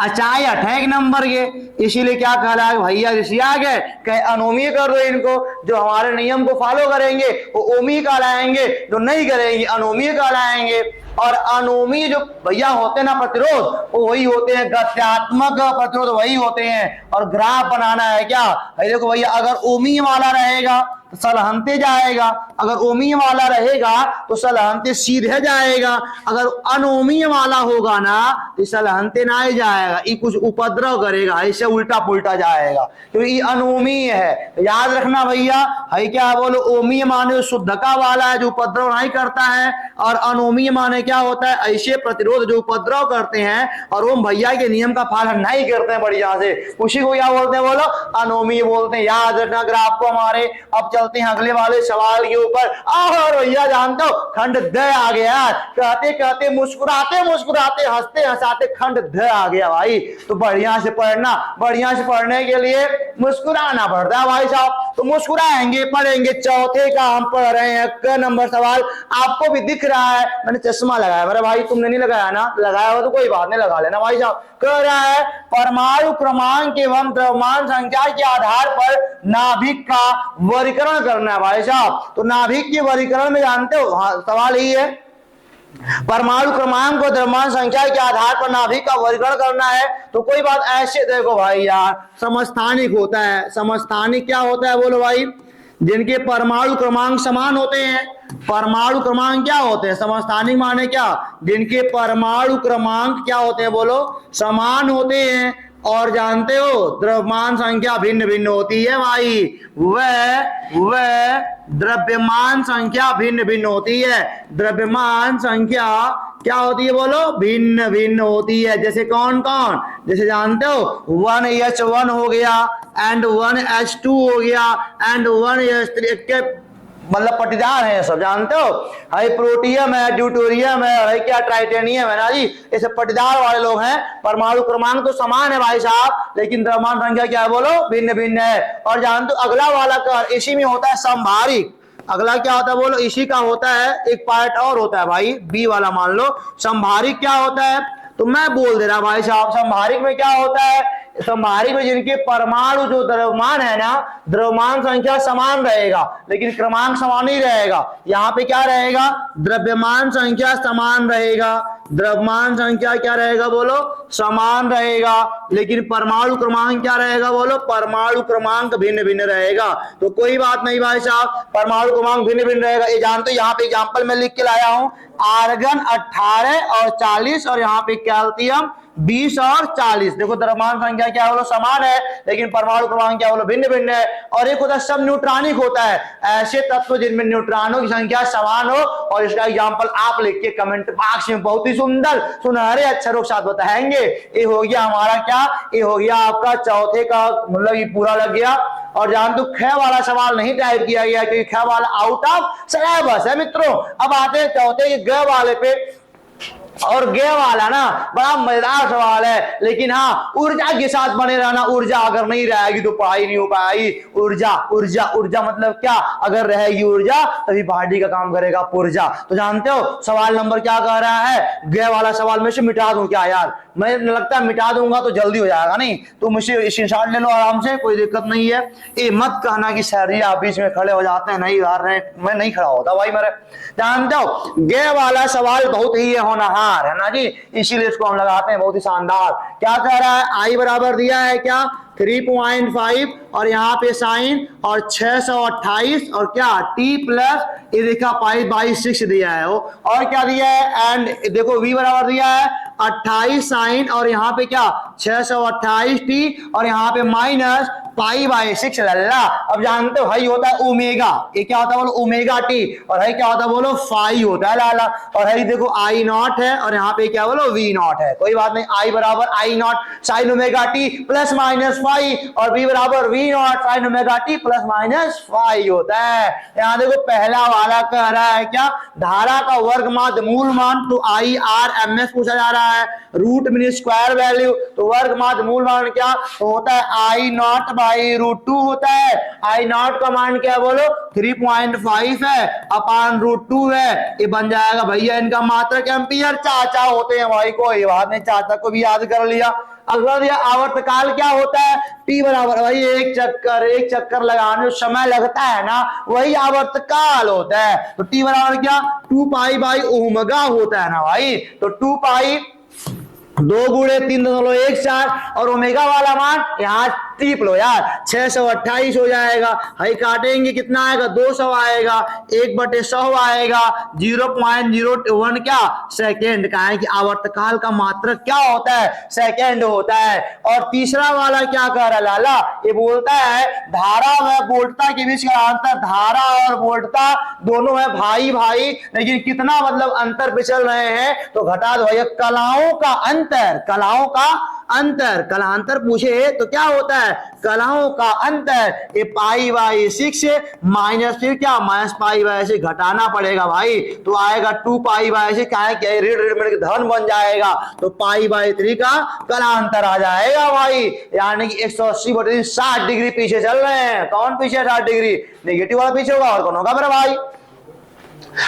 अचाई 28 नंबर के, इसीलिए क्या कहला है भैया ऋषि आ गए कहे अनोमीय कर दो इनको। जो हमारे नियम को फॉलो करेंगे वो ओमीय कहलाएंगे, जो नहीं करेंगे अनोमीय कहलाएंगे। और अनोमीय जो भैया होते हैं ना प्रतिरोध, वो वही होते हैं गत्यात्मक प्रतिरोध, वही होते हैं। और ग्राफ बनाना है क्या? देखो भैया, अगर ओमीय वाला रहेगा तो सलहंते जाएगा, अगर ओमीय वाला रहेगा तो सलहंते सीधे जाएगा, अगर अनोमीय वाला होगा ना तो सलहंते ना ही जाएगा, ये कुछ उपद्रव करेगा, ऐसे उल्टा पुल्टा जाएगा, क्योंकि ये अनोमीय है। याद रखना भैया, है क्या बोलो? ओमीय माने शुद्धता वाला है जो उपद्रव नहीं करता है, और अनोमीय माने क्या होता है? ऐसे प्रतिरोध जो उपद्रव करते हैं और ओम भैया के नियम का पालन नहीं करते हैं बढ़िया से, उसी को क्या बोलते हैं बोलो? अनोमीय बोलते हैं। याद रखना ग्राफ को हमारे। अब चलते हैं अगले वाले सवाल के ऊपर। और भैया जानते हो खंड द आ गया, कहते कहते मुस्कुराते मुस्कुराते हंसते हंसाते खंड द आ गया भाई। तो बढ़िया से पढ़ना, बढ़िया से पढ़ने के लिए मुस्कुराना पड़ता है भाई साहब। तो मुस्कुराएंगे पढ़ेंगे। चौथे का हम पढ़ रहे हैं क नंबर सवाल। आपको भी दिख रहा है, मैंने चश्मा लगाया। मेरे भाई तुमने नहीं लगाया ना, लगाया हो तो कोई बात नहीं, लगा लेना भाई साहब। कह रहा है परमाणु क्रमांक एवं द्रव्यमान संख्या के आधार पर नाभिक का वर्गीकरण करना है भाई साहब। तो नाभिक के वर्गीकरण में जानते हो, हाँ सवाल यही है, परमाणु क्रमांक और द्रव्यमान संख्या के आधार पर नाभिक का वर्गीकरण करना है। तो कोई बात ऐसे देखो भाई यार, समस्थानिक होता है। समस्थानिक क्या होता है बोलो भाई? जिनके परमाणु क्रमांक समान होते हैं। परमाणु क्रमांक क्या होते हैं? समस्थानिक माने क्या? जिनके परमाणु क्रमांक क्या होते हैं बोलो? समान होते हैं। और जानते हो द्रव्यमान संख्या भिन्न भिन्न होती है भाई। वह द्रव्यमान संख्या भिन्न भिन्न होती है। द्रव्यमान संख्या क्या होती है बोलो? भिन्न भिन्न होती है। जैसे कौन कौन? जैसे जानते हो 1H1 हो गया एंड 1H2 हो गया एंड 1H3 के मतलब पटीदार है सब, जानते हो? हाई प्रोटियम है, ड्यूटेरियम है, क्या ट्राइटेनियम है ना जी, ये सब पटीदार वाले लोग हैं। परमाणु क्रमांक तो समान है भाई साहब, लेकिन द्रव्यमान संख्या क्या है बोलो? भिन्न भिन्न है। और जानते हो अगला वाला कर इसी में होता है संभारिक। अगला क्या होता है बोलो? इसी का होता है एक पार्ट और होता है भाई, बी वाला मान लो। संभारिक क्या होता है? तो मैं बोल दे रहा भाई साहब, संभारिक में क्या होता है? संभारिक में जिनके परमाणु जो द्रव्यमान है ना, द्रव्यमान संख्या समान रहेगा लेकिन क्रमांक समान नहीं रहेगा। यहाँ पे क्या रहेगा? द्रव्यमान संख्या समान रहेगा, द्रव्यमान संख्या क्या रहेगा बोलो? समान रहेगा, लेकिन परमाणु क्रमांक क्या रहेगा बोलो? परमाणु क्रमांक भिन्न भिन्न रहेगा। तो कोई बात नहीं भाई साहब, परमाणु क्रमांक भिन्न भिन्न रहेगा। ये जानते हो, यहाँ पे एग्जाम्पल में लिख के लाया हूं, आर्गन 18 और 40 और यहाँ पे कैल्शियम 20 और 40। देखो द्रव्यमान संख्या क्या बोलो? समान है, लेकिन परमाणु क्रमांक क्या बोलो? भिन्न भिन्न है। और एक होता है सब न्यूट्रॉनिक होता है, ऐसे तत्व जिनमें न्यूट्रॉनों की संख्या समान हो। और इसका एग्जांपल आप लिख के कमेंट बॉक्स में बहुत ही सुंदर सुनहरे अक्षरों के साथ बताएंगे। ये हो गया हमारा क्या? ये हो गया आपका चौथे का, मतलब ये पूरा लग गया। और जान तो ख वाला सवाल नहीं टाइप किया गया क्योंकि ख वाला आउट ऑफ सिलेबस है मित्रों। अब आते हैं चौथे के ग वाले पे। और गे वाला ना बड़ा मजेदार सवाल है, लेकिन हाँ ऊर्जा के साथ बने रहना। ऊर्जा अगर नहीं रहेगी तो पढ़ाई नहीं हो पाएगी। ऊर्जा ऊर्जा ऊर्जा मतलब क्या? अगर रहेगी ऊर्जा तभी बॉडी का काम करेगा पुर्जा। तो जानते हो सवाल नंबर क्या कह रहा है? गे वाला सवाल में से मिटा दूं क्या यार? मैं लगता है मिटा दूंगा तो जल्दी हो जाएगा। नहीं तो मुझे स्क्रीनशॉट ले लो आराम से, कोई दिक्कत नहीं है। ये मत कहना कि सर जी आप बीच में खड़े हो जाते हैं, नहीं यार मैं नहीं खड़ा होता भाई मेरे। जानते हो गे वाला सवाल बहुत ही होनहार है ना जी, इसीलिए इसको हम लगाते हैं बहुत ही शानदार। क्या कह रहा है? आई बराबर दिया है क्या? 3.5 और यहाँ पे साइन और 628 और क्या टी प्लस ये देखा पाई/6 दिया है वो। और क्या दिया है? एंड देखो v बराबर दिया है 28 साइन और यहाँ पे क्या 628 टी और यहाँ पे माइनस पाई/6 लल्ला। अब जानते हो हाई होता है ओमेगा, ये क्या होता है बोलो? Omega T. और हाई क्या होता है बोलो? फाई होता है लाला। और हाई देखो आई नॉट है और यहाँ पे क्या बोलो? वी नॉट है। कोई बात नहीं, आई बराबर I naught sine omega t plus minus phi और वी बराबर V naught sine omega t plus minus phi होता है। यहाँ देखो पहला वाला कह रहा है क्या? धारा का वर्ग माध्य मूल मान तो आई आर एम एस पूछा जा रहा है। रूट मीन स्क्वायर वैल्यू, तो वर्ग माध्य मूल मान क्या तो होता है? आई नॉट बाई रूट 2 होता है। आई नॉट का मान क्या बोलो? 3.5 है अपान रूट 2 है। ये बन जाएगा भैया इनका मात्रक एम्पियर। चाचा होते हैं भाई, कोई बात नहीं, चाचा को भी याद कर लिया। अगला दिया आवर्तकाल क्या होता है? टी बराबर भाई एक चक्कर लगाने में समय लगता है ना, वही आवर्तकाल होता है। तो टी बराबर क्या? 2 पाई बाई ओमेगा होता है ना भाई। तो 2 पाई 2 गुणे 3.14 और ओमेगा वाला मान यहाँ टिप लो यार 628 हो जाएगा। हाई काटेंगे कितना आएगा? 200 आएगा, 1/100 आएगा, 0.01 क्या सेकेंड का है कि आवर्तकाल का मात्रक क्या होता है? सेकेंड होता है। और तीसरा वाला क्या कह रहा है लाला? ये बोलता है धारा व वोल्टता के बीच का अंतर। धारा और वोल्टता दोनों है भाई भाई, लेकिन कितना मतलब अंतर पे चल रहे हैं? तो घटा दो भैया कलाओं का अंतर, कलाओं का अंतर, कलांतर पूछे तो क्या होता है, कलाओं का अंतर। ये π/6 माइनस फिर क्या माइनस π/6 घटाना पड़ेगा भाई, तो आएगा 2π/6, क्या है क्या ऋण ऋण मिलकर धन बन जाएगा, तो π/3 का कलांतर आ जाएगा भाई। यानी कि 180/3 60 डिग्री पीछे चल रहे हैं। कौन पीछे 60 डिग्री, नेगेटिव वाला पीछे होगा और कौन होगा मेरा भाई।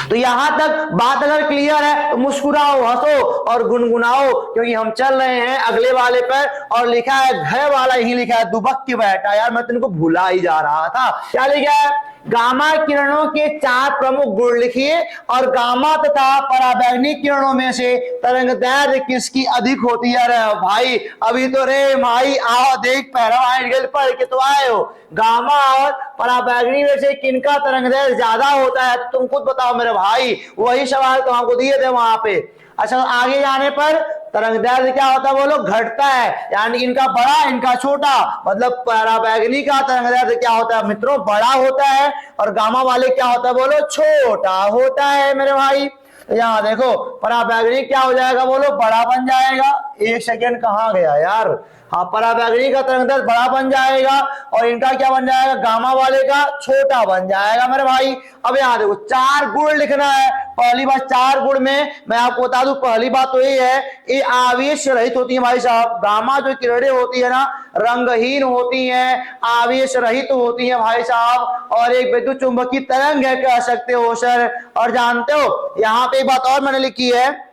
तो यहां तक बात अगर क्लियर है तो मुस्कुराओ, हंसो और गुनगुनाओ, क्योंकि हम चल रहे हैं अगले वाले पर। और लिखा है घर वाला यही लिखा है, दुबक के बैठा। यार मैं तुमको भुला ही जा रहा था, क्या लिखा है, गामा किरणों के 4 प्रमुख गुण लिखिए और गामा तथा पराबैंगनी किरणों में से तरंगदैर्घ्य किसकी अधिक होती है। अरे भाई अभी तो रे माई आओ देख पहलवान पढ़ के तो आए हो, गामा और पराबैंगनी में से किनका तरंगदैर्घ्य ज्यादा होता है, तुम खुद बताओ मेरे भाई। वही सवाल तो हमको दिए थे वहां पे। अच्छा आगे जाने पर तरंगदैर्घ्य क्या होता है बोलो, घटता है, यानी इनका बड़ा इनका छोटा, मतलब पराबैंगनी का तरंगदैर्घ्य क्या होता है मित्रों, बड़ा होता है, और गामा वाले क्या होता है बोलो, छोटा होता है मेरे भाई। यहाँ देखो पराबैंगनी क्या हो जाएगा बोलो, बड़ा बन जाएगा। एक सेकेंड कहाँ गया यार, हाँ पराबैंगनी का तरंगदैर्घ्य बड़ा बन जाएगा और इनका क्या बन जाएगा, गामा वाले का छोटा बन जाएगा मेरे भाई। अब यहाँ देखो 4 गुण लिखना है। पहली बात 4 गुण में मैं आपको बता दूं, पहली बात तो ये है, ये आवेश रहित होती है भाई साहब। गामा जो किरणें होती है ना, रंगहीन होती हैं, आवेश रहित होती है भाई साहब, और एक विद्युत चुंबकीय तरंग है कह सकते हो सर। और जानते हो यहाँ पे एक बात और मैंने लिखी है,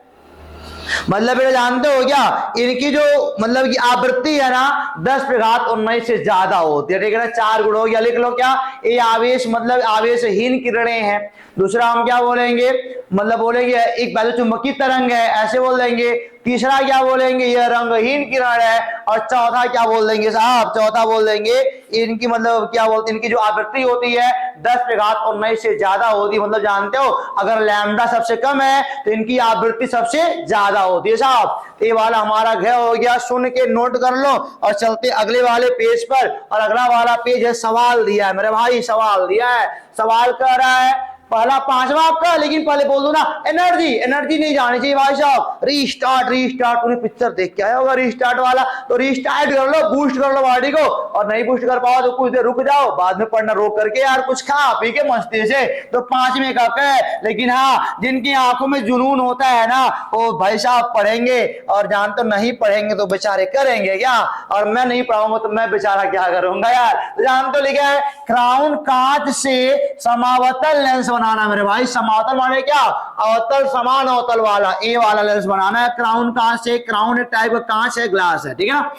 मतलब ये जानते हो क्या, इनकी जो मतलब की आवृत्ति है ना 10⁻19 से ज्यादा होती है, ठीक है ना। 4 गुण हो गया, लिख लो क्या, ये आवेश मतलब आवेशहीन किरणें हैं। दूसरा हम क्या बोलेंगे, मतलब बोलेंगे एक विद्युत चुंबकीय तरंग है, ऐसे बोल देंगे। तीसरा क्या बोलेंगे, यह रंगहीन किरण है। और चौथा क्या बोल देंगे साहब, चौथा बोल देंगे इनकी मतलब क्या बोलते हैं, इनकी जो आवृत्ति होती है 10⁻19 से ज्यादा होती है। मतलब जानते हो अगर लैम्डा सबसे कम है तो इनकी आवृत्ति सबसे ज्यादा होती है साहब। ये वाला हमारा घ हो गया, सुन के नोट कर लो और चलते अगले वाले पेज पर। और अगला वाला पेज है सवाल दिया है मेरे भाई, सवाल दिया है। सवाल कर रहा है पहला 5वां आपका, लेकिन पहले बोल दो ना एनर्जी, एनर्जी नहीं जानी चाहिए भाई साहब। रीस्टार्ट, रीस्टार्ट तूने पिक्चर देख के आया होगा रीस्टार्ट वाला, तो रीस्टार्ट कर लो, बूस्ट कर लो बॉडी को। और नहीं बूस्ट कर पाओ तो कुछ देर रुक जाओ, बाद में पढ़ना रोक करके यार कुछ खा पी के मस्ती से। तो 5वें का है, लेकिन हाँ जिनकी आंखों में जुनून होता है ना वो भाई साहब पढ़ेंगे, और जान तो नहीं पढ़ेंगे तो बेचारे करेंगे क्या। और मैं नहीं पढ़ाऊंगा तो मैं बेचारा क्या करूंगा यार। जान तो लिखा है क्राउन कांच से समावतल लेंस बनाना मेरे भाई। समावतल माने क्या, अवतल समान अवतल वाला, ए वाला लेंस बनाना है क्राउन कांच से। क्राउन एक टाइप का कांच है, ग्लास है, ठीक है ना।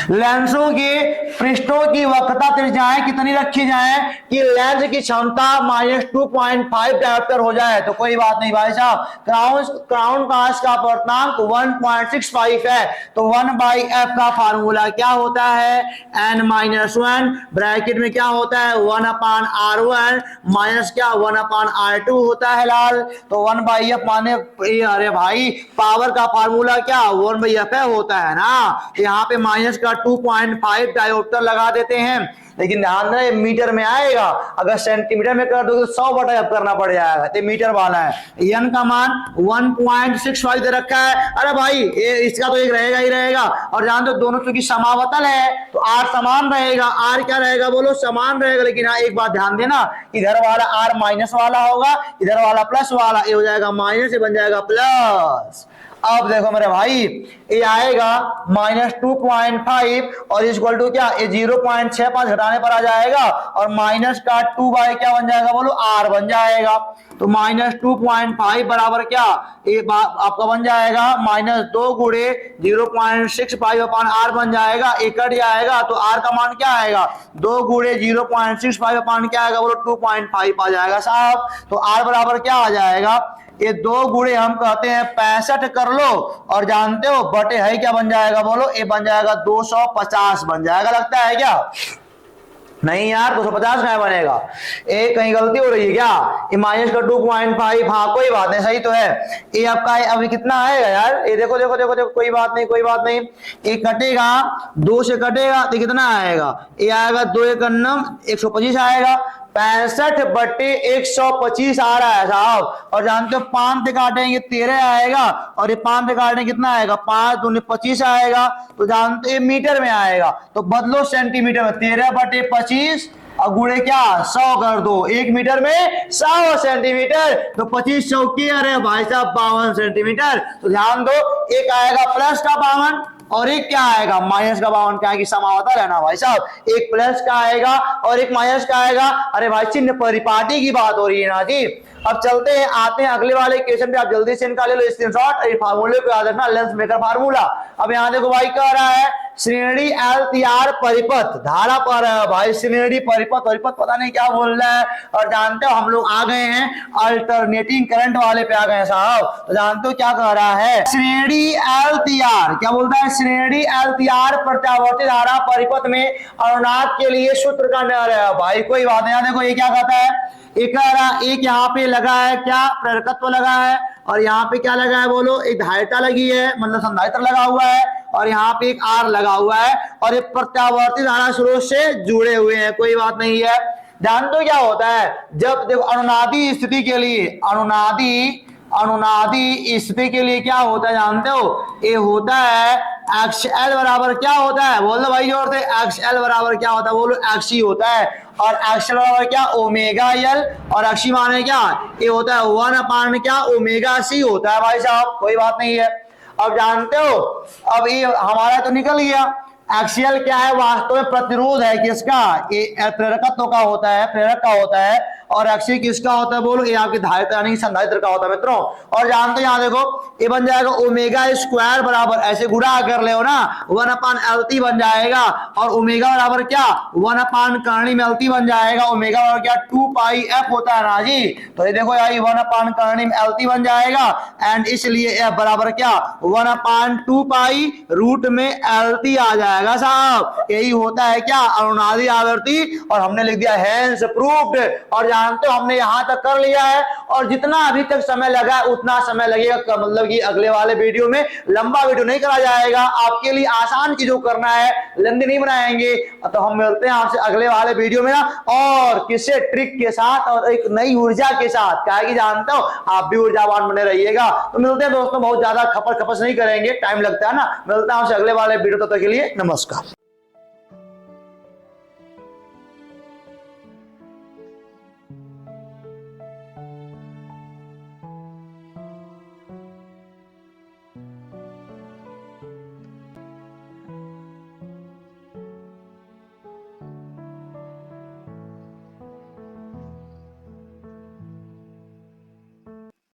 लेंसों के पृष्ठों की वक्रता त्रिज्याएं कितनी रखी जाए कि लेंस की क्षमता -2.5 डायोप्टर हो जाए। तो कोई बात नहीं भाई साहब, क्राउन कांच का अपवर्तनांक 1.65 है। तो 1/f का फार्मूला क्या होता है, n-1 ब्रैकेट में क्या होता है 1/r1 माइनस क्या 1/r2 होता है लाल। तो 1/f माने अरे भाई पावर का फार्मूला क्या 1/f होता है ना। यहाँ पे माइनस का 2.5 डायोप्टर लगा देते हैं, लेकिन ध्यान रहे मीटर में आएगा। अगर सेंटीमीटर में कर दोगे तो 100/f करना पड़ जाएगा, तो मीटर वाला है। n का मान 1.65 दे रखा है। अरे भाई ये इसका तो एक रहेगा ही रहेगा। और जान दो दोनों चूंकि समावतल है तो r समान रहेगा। r क्या रहेगा बोलो, समान रहेगा। लेकिन हाँ एक बात ध्यान देना, इधर वाला r माइनस वाला होगा, इधर वाला प्लस वाला, ये हो जाएगा माइनस, ये बन जाएगा प्लस। अब देखो मेरे भाई ये आएगा -2.5 और इक्वल टू क्या, ये 0.65 घटाने पर आ जाएगा, और माइनस का 2 बाय क्या बन जाएगा बोलो, r बन जाएगा। तो -2.5 बराबर क्या, ये आपका बन जाएगा -2 गुणे 0.65/r बन जाएगा। एक कट जाएगा तो r का मान क्या आएगा, 2 गुणे 0.65 क्या आएगा बोलो, 2.5 आ जाएगा साहब। तो r बराबर क्या आ जाएगा, ये 2 गुणे हम कहते हैं 65 कर लो, और जानते हो बटे है क्या बन जाएगा बोलो, ये बन जाएगा 250 बन जाएगा। लगता है क्या, नहीं यार 250 क्या बनेगा, एक कहीं गलती हो रही है क्या, ये माइनस का 2.5, हाँ कोई बात नहीं सही तो है। ये आपका अभी कितना आएगा यार, ये देखो देखो देखो देखो, कोई बात नहीं कोई बात नहीं, ये कटेगा 2 से कटेगा तो कितना आएगा, ये आएगा 2 × 9 125 आएगा। 65/125 आ रहा है साहब। और जानते हो 5 से काटेंगे 13 आएगा, और ये 5 से काटेंगे कितना आएगा, 5 दूनी 25 आएगा। तो जानते हो मीटर में आएगा, तो बदलो सेंटीमीटर में, 13/25 और गुणे क्या 100 कर दो, 1 मीटर में 100 सेंटीमीटर। तो 25 चौकी अरे भाई साहब 52 सेंटीमीटर। तो ध्यान दो, एक आएगा प्लस का 52 और एक क्या आएगा माइनस का 52। क्या है कि समावता रहना भाई साहब, एक प्लस का आएगा और एक माइनस का आएगा। अरे भाई चिन्ह परिपाटी की बात हो रही है ना जी। अब चलते हैं, आते हैं अगले वाले क्वेश्चन पे। आप जल्दी से इनका ले लो स्क्रीनशॉट, ये फार्मूले को याद रखना, लेंस मेकर फार्मूला। अब यहाँ देखो भाई कह रहा है श्रेणी LTR परिपथ धारा पर है भाई, श्रेणी परिपथ परिपथ पता नहीं क्या बोल रहा है। और जानते हो हम लोग आ गए हैं अल्टरनेटिंग करंट वाले पे आ गए हैं साहब। तो जानते हो क्या कह रहा है, श्रेणी LTR क्या बोलता है, श्रेणी LTR प्रत्यावर्ती धारा परिपथ में अनुनाद के लिए सूत्र का निर्णय है भाई। कोई बात नहीं, देखो ये क्या कहता है, एक यहाँ पे लगा है क्या प्रेरकत्व लगा है, और यहाँ पे क्या लगा है बोलो, एक धारिता लगी है मतलब संधारित्र लगा हुआ है, और यहाँ पे एक R लगा हुआ है, और ये प्रत्यावर्ती धारा स्रोत से जुड़े हुए हैं। कोई बात नहीं है। जानते हो क्या होता है, जब देखो अनुनादी स्थिति के लिए अनुनादी स्थिति के लिए क्या होता है जानते हो, ये होता है XL बराबर क्या होता है, बोल दो भाई जोर से, XL बराबर क्या होता है बोलो, XC होता है। और XL बराबर क्या ओमेगा L, और XC माने क्या, ये होता है 1 क्या ओमेगा C होता है भाई साहब। कोई बात नहीं है। अब जानते हो, अब ये हमारा तो निकल गया, एक्सियल क्या है वास्तव में प्रतिरोध है किसका, ये प्रेरकत्व का होता है, प्रेरक का होता है। और एक्सी किसका होता है बोलो, ये आपकी धारिता यानी संधारित्र का होता है मित्रों। और जानते हो यहाँ देखो ये बन जाएगा ओमेगा स्क्वायर बराबर, ऐसे गुणा कर ले हो ना, 1/LT बन जाएगा। और ओमेगा बराबर क्या 1/कर्णी में LT बन जाएगा। ओमेगा बराबर क्या 2πf होता है ना जी। तो ये देखो यार 1/कर्णी में LT बन जाएगा, एंड इसलिए f बराबर क्या 1/2π रूट में LT आ जाएगा साहब। यही होता है क्या अनुनादी आवृत्ति, और हमने लिख दिया हैंस प्रूव्ड। और जानते हो हमने यहां तक कर लिया है, और जितना अभी तक समय लगा है उतना समय लगेगा, मतलब कि अगले वाले वीडियो में लंबा वीडियो नहीं करा जाएगा, आपके लिए आसान चीजों करना है, लंबी नहीं बनाएंगे। तो हम मिलते हैं आपसे अगले वाले वीडियो में ना, और किससे ट्रिक के साथ और एक नई ऊर्जा के साथ। क्या है कि जानते हो आप भी ऊर्जावान बने रहिएगा। तो मिलते हैं दोस्तों, बहुत ज्यादा खपस नहीं करेंगे, टाइम लगता है ना। मिलता है आपसे अगले वाले वीडियो, तब तक के लिए नमस्कार।